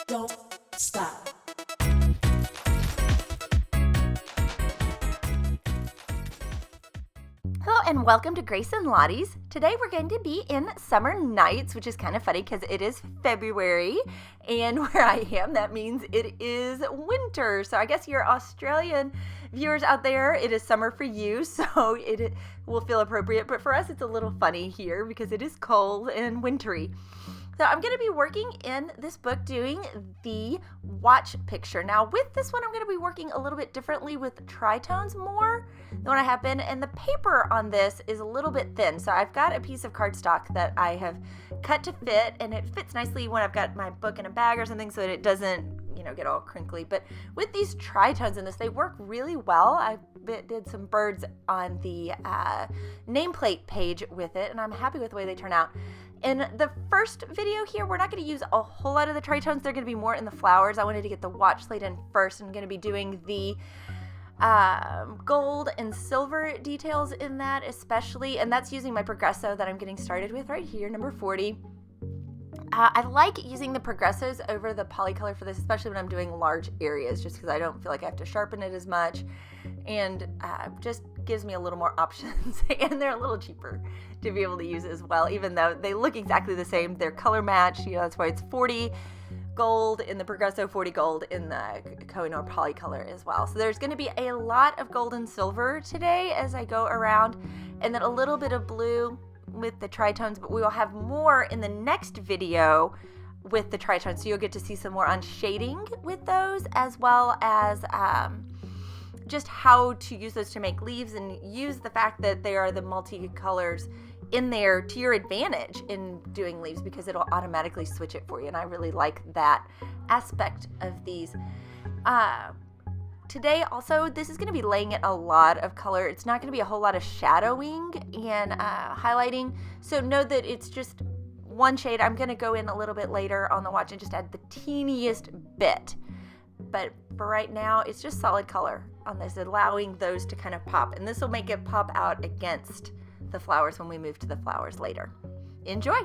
don't stop. Hello and welcome to Grace and Lottie's. Today we're going to be in Summer Nights, which is kind of funny because it is February, and where I am, that means it is winter. So I guess you're Australian viewers out there, it is summer for you, so it will feel appropriate. But for us, it's a little funny here because it is cold and wintry. So I'm going to be working in this book doing the watch picture. Now with this one, I'm going to be working a little bit differently with tritones more than what I have been. And the paper on this is a little bit thin. So I've got a piece of cardstock that I have cut to fit, and it fits nicely when I've got my book in a bag or something so that it doesn't, get all crinkly. But with these tritones in this, they work really well. I did some birds on the nameplate page with it, and I'm happy with the way they turn out. In the first video here, we're not going to use a whole lot of the tritones. They're going to be more in the flowers. I wanted to get the watch laid in first. I'm going to be doing the gold and silver details in that especially, and that's using my Progresso that I'm getting started with right here, number 40. I like using the Progressos over the Polycolor for this, especially when I'm doing large areas, just because I don't feel like I have to sharpen it as much, and just gives me a little more options, and they're a little cheaper to be able to use as well, even though they look exactly the same. They're color matched, that's why it's 40 gold in the Progresso, 40 gold in the Koh-I-Noor Polycolor as well. So there's going to be a lot of gold and silver today as I go around, and then a little bit of blue with the tritones, but we will have more in the next video with the tritones, so you'll get to see some more on shading with those, as well as just how to use those to make leaves, and use the fact that they are the multicolors in there to your advantage in doing leaves, because it'll automatically switch it for you, and I really like that aspect of these. Today also, this is going to be laying in a lot of color. It's not going to be a whole lot of shadowing and highlighting, so know that it's just one shade. I'm going to go in a little bit later on the watch and just add the teeniest bit, but for right now it's just solid color on this, allowing those to kind of pop, and this will make it pop out against the flowers when we move to the flowers later. Enjoy!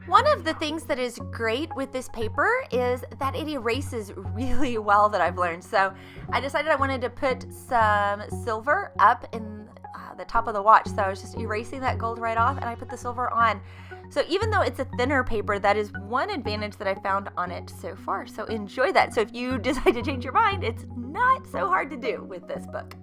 One of the things that is great with this paper is that it erases really well, that I've learned. So I decided I wanted to put some silver up in the top of the watch. So I was just erasing that gold right off, and I put the silver on. So even though it's a thinner paper, that is one advantage that I found on it so far. So enjoy that. So if you decide to change your mind, it's not so hard to do with this book.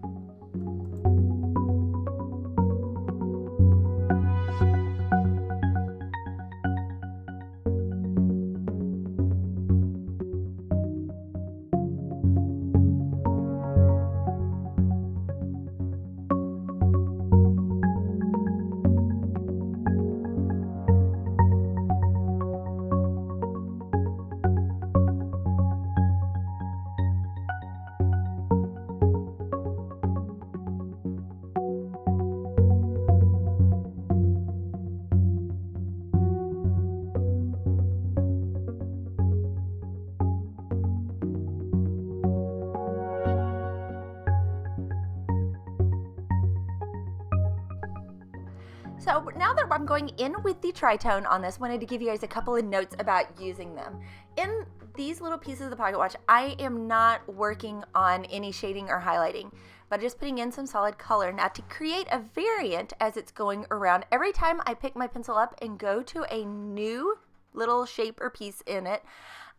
So now that I'm going in with the tritone on this, I wanted to give you guys a couple of notes about using them. In these little pieces of the pocket watch, I am not working on any shading or highlighting, but just putting in some solid color. Now to create a variant as it's going around, every time I pick my pencil up and go to a new little shape or piece in it,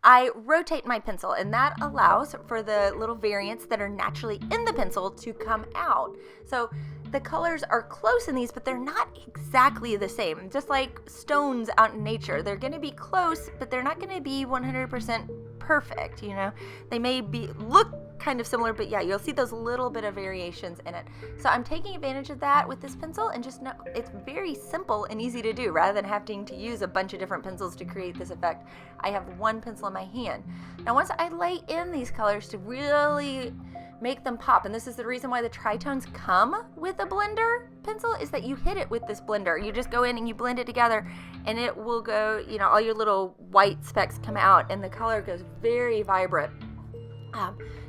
I rotate my pencil, and that allows for the little variants that are naturally in the pencil to come out. So the colors are close in these, but they're not exactly the same. Just like stones out in nature, they're going to be close, but they're not going to be 100% perfect, you know. They may look kind of similar, but yeah, you'll see those little bit of variations in it. So I'm taking advantage of that with this pencil, and just know it's very simple and easy to do. Rather than having to use a bunch of different pencils to create this effect, I have one pencil in my hand. Now once I lay in these colors to really make them pop, and this is the reason why the tritones come with a blender pencil, is that you hit it with this blender. You just go in and you blend it together, and it will go, you know, all your little white specks come out, and the color goes very vibrant.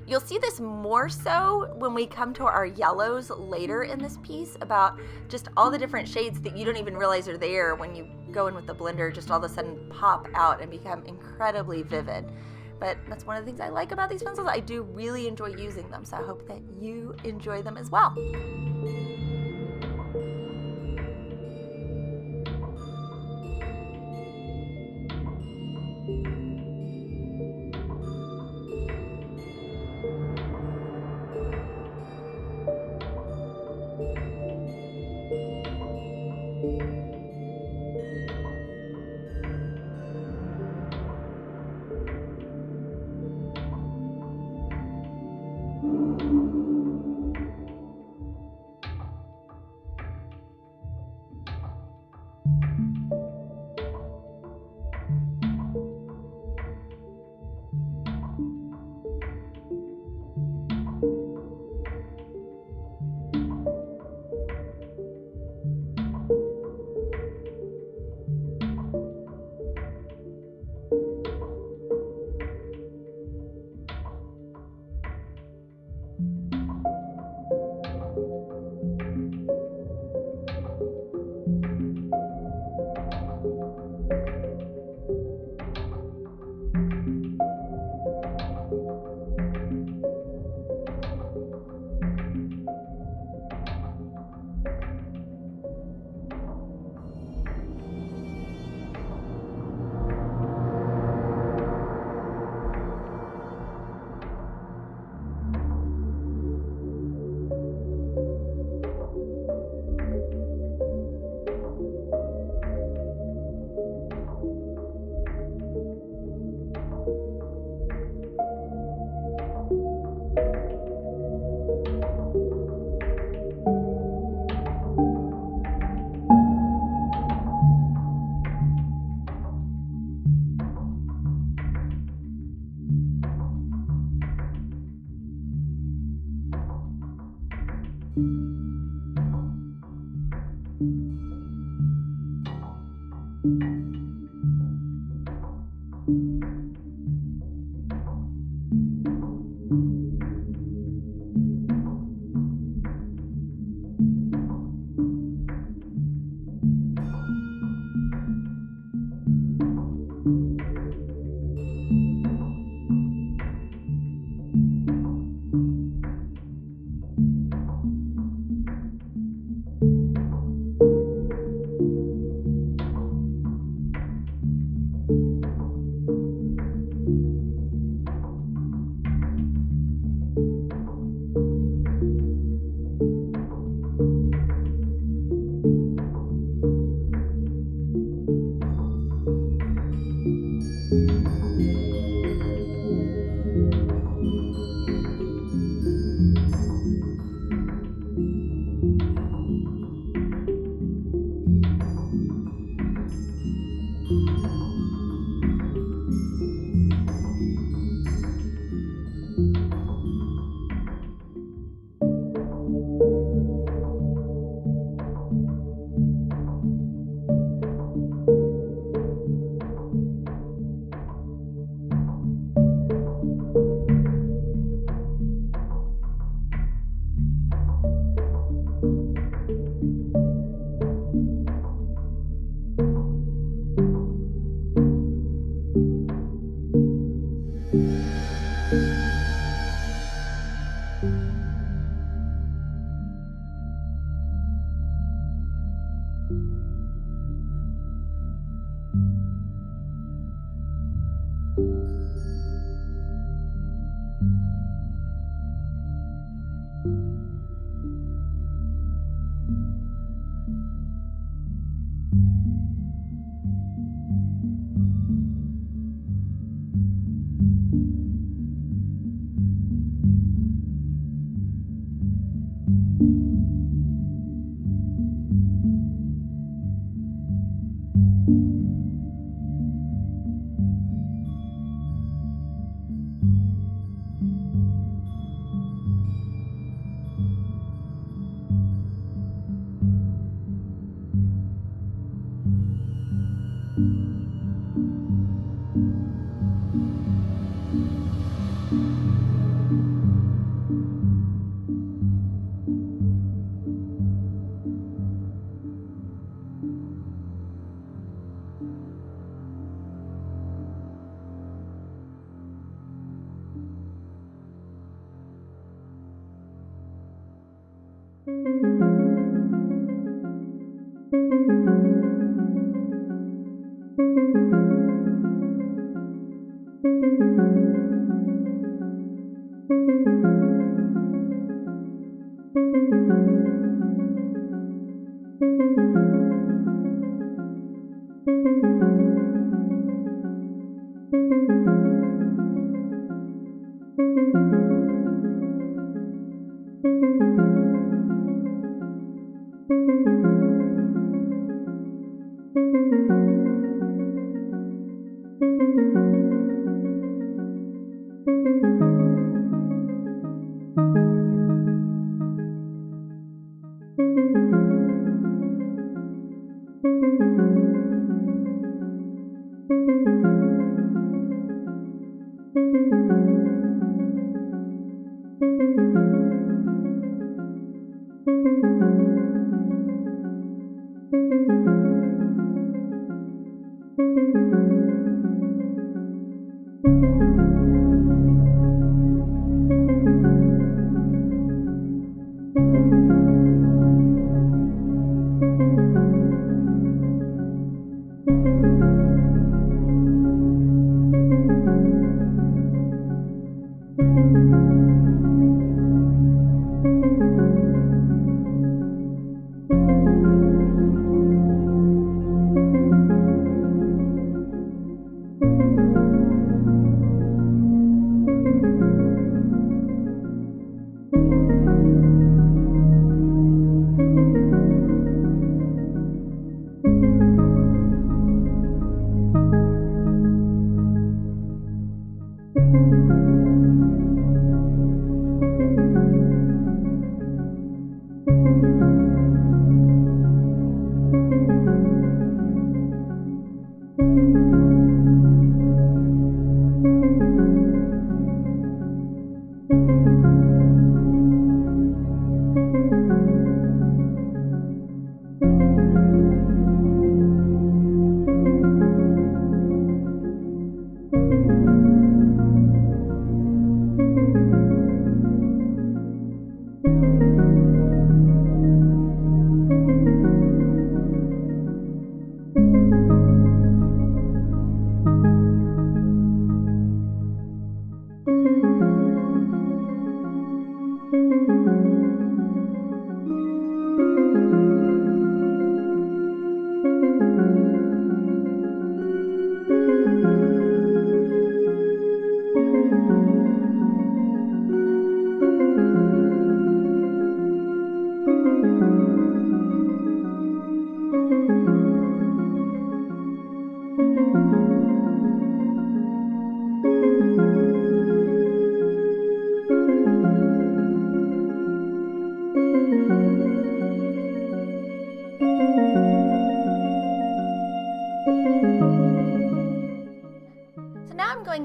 You'll see this more so when we come to our yellows later in this piece, about just all the different shades that you don't even realize are there when you go in with the blender, just all of a sudden pop out and become incredibly vivid. But that's one of the things I like about these pencils. I do really enjoy using them, so I hope that you enjoy them as well.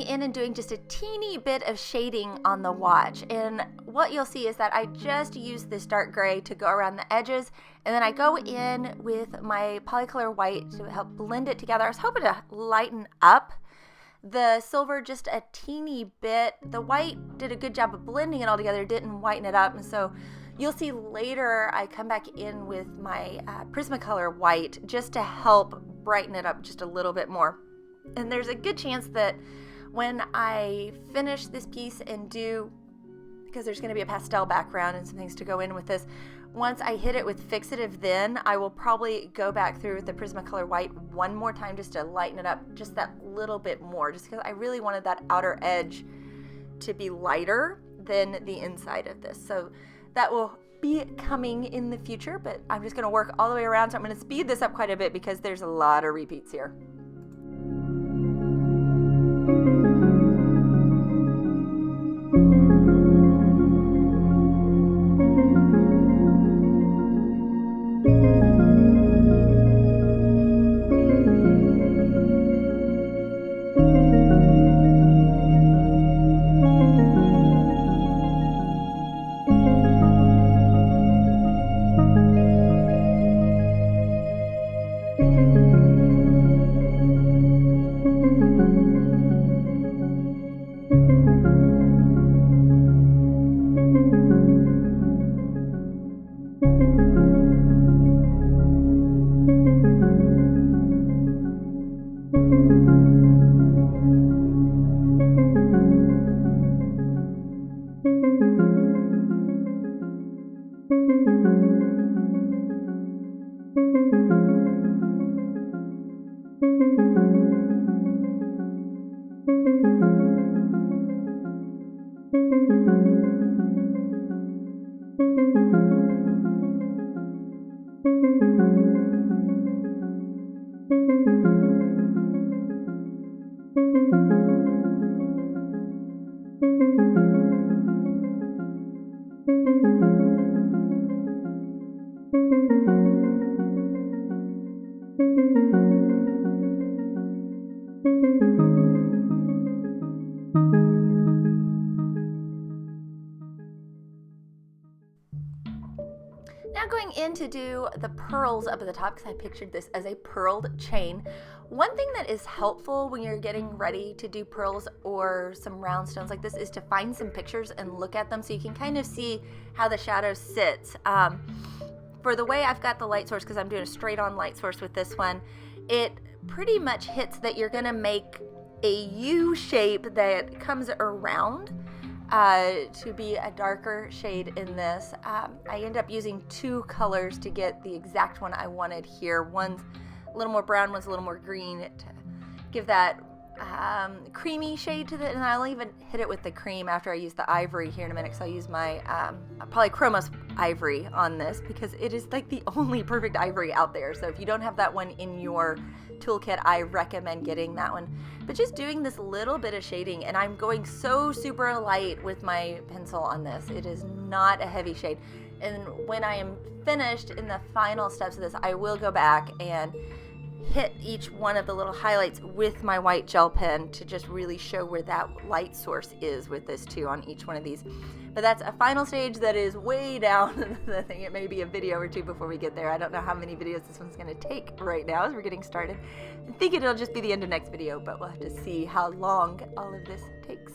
In and doing just a teeny bit of shading on the watch, and what you'll see is that I just use this dark gray to go around the edges, and then I go in with my Polycolor white to help blend it together. I was hoping to lighten up the silver just a teeny bit. The white did a good job of blending it all together, didn't whiten it up, and so you'll see later I come back in with my Prismacolor white just to help brighten it up just a little bit more. And there's a good chance that when I finish this piece and because there's going to be a pastel background and some things to go in with this, once I hit it with fixative, then I will probably go back through with the Prismacolor white one more time just to lighten it up just that little bit more, just because I really wanted that outer edge to be lighter than the inside of this. So that will be coming in the future, but I'm just going to work all the way around. So I'm going to speed this up quite a bit because there's a lot of repeats here. Now going in to do the pearls up at the top, because I pictured this as a pearled chain. One thing that is helpful when you're getting ready to do pearls or some round stones like this is to find some pictures and look at them so you can kind of see how the shadow sits. For the way I've got the light source, because I'm doing a straight on light source with this one, it pretty much hits that you're going to make a U shape that comes around to be a darker shade in this. I end up using 2 colors to get the exact one I wanted here. One's a little more brown, one's a little more green to give that creamy shade to it, and I'll even hit it with the cream after I use the ivory here in a minute, because I'll use my Polychromos ivory on this because it is like the only perfect ivory out there. So if you don't have that one in your toolkit, I recommend getting that one. But just doing this little bit of shading, and I'm going so super light with my pencil on this. It is not a heavy shade. And when I am finished in the final steps of this, I will go back and hit each one of the little highlights with my white gel pen to just really show where that light source is with this too on each one of these. But that's a final stage that is way down the thing. It may be a video or 2 before we get there. I don't know how many videos this one's going to take right now as we're getting started. I think it'll just be the end of next video, but we'll have to see how long all of this takes.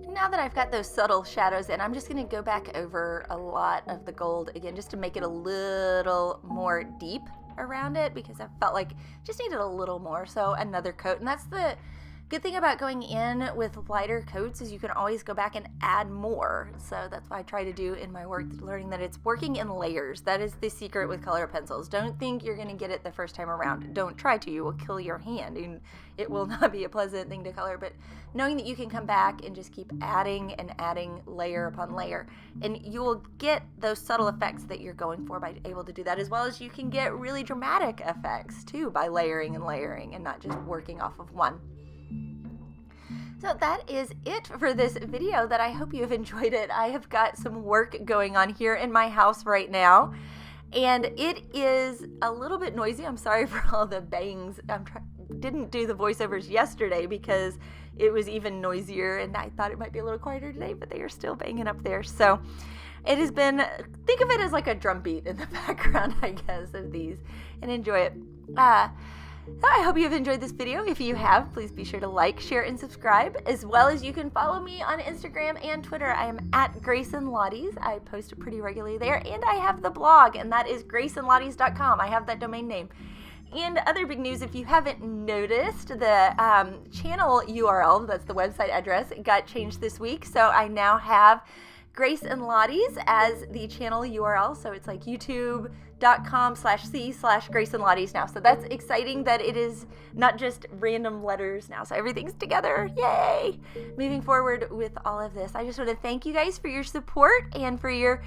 Now that I've got those subtle shadows in, I'm just going to go back over a lot of the gold again just to make it a little more deep around it, because I felt like just needed a little more. So another coat, and that's the good thing about going in with lighter coats is you can always go back and add more. So that's what I try to do in my work, learning that it's working in layers. That is the secret with color pencils. Don't think you're going to get it the first time around. Don't try to. You will kill your hand, and it will not be a pleasant thing to color. But knowing that you can come back and just keep adding and adding layer upon layer, and you will get those subtle effects that you're going for by able to do that, as well as you can get really dramatic effects too by layering and not just working off of one. So that is it for this video that I hope you have enjoyed it. I have got some work going on here in my house right now, and it is a little bit noisy. I'm sorry for all the bangs. Didn't do the voiceovers yesterday because it was even noisier, and I thought it might be a little quieter today, but they are still banging up there. So it has been, think of it as like a drum beat in the background, I guess, of these, and enjoy it. I hope you have enjoyed this video. If you have, please be sure to like, share, and subscribe, as well as you can follow me on Instagram and Twitter. I am at Grace and Lottie's. I post pretty regularly there, and I have the blog, and that is graceandlotties.com. I have that domain name. And other big news, if you haven't noticed, the channel URL, that's the website address, got changed this week. So I now have Grace and Lottie's as the channel URL. So it's like youtube.com/c/Grace and Lottie's now. So that's exciting that it is not just random letters now. So everything's together. Yay! Moving forward with all of this, I just want to thank you guys for your support and for your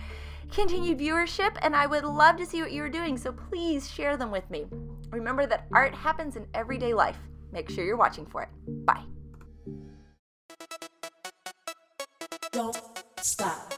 continued viewership, and I would love to see what you're doing, so please share them with me. Remember that art happens in everyday life. Make sure you're watching for it. Bye. Don't stop.